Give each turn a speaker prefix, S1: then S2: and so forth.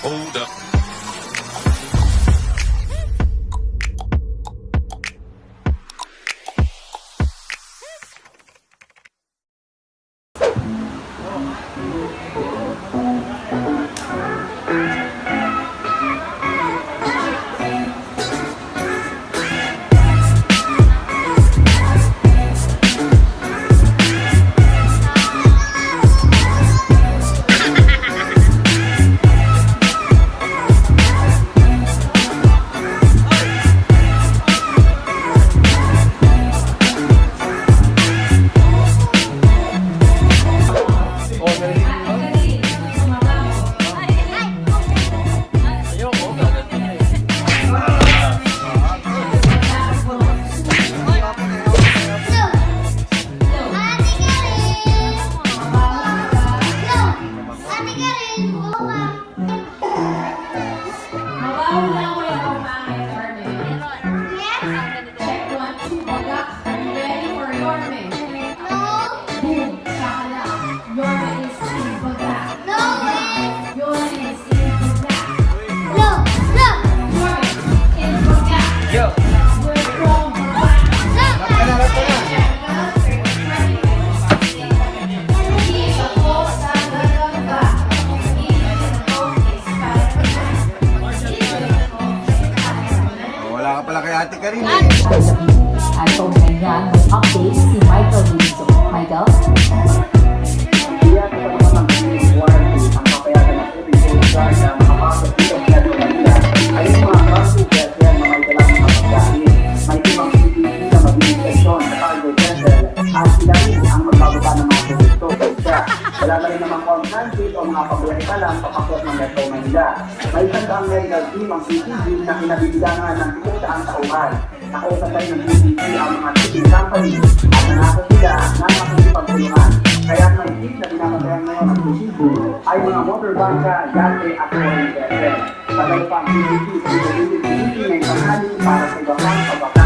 S1: Hold up.
S2: Wala ka pala kay Ate Karin eh.
S3: At kung ganyan, may update si Michael Rizzo. Michael?
S4: Kaya ito naman ang warranty ang papayagan ng Philippine Coast Guard na makapasok dito sa Metro Manila ay yung mga cargo vessel na may dalang mga pagkain. May ibang CCTV na mag-inspeksyon sa cargo vessel at sila rin ang magbababa ng mga produkto sa isya. Wala na rin namang on-transit o mga pabuhay ka lang papakot ng Metro Manila. May isang medical team ang CCTV na kinabibilangan ng 100 tauhan. Nakausapay ng CCTV ang mga shipping company at nangako sila na makikipagtulungan. Kaya ang mga team na pinapatayan ngayon ng CCTV ay mga motor bangka, yate at foreign vessel. Sa dalawang CCTV, pinag-ibig ng tanghali para sa ibang pagbaka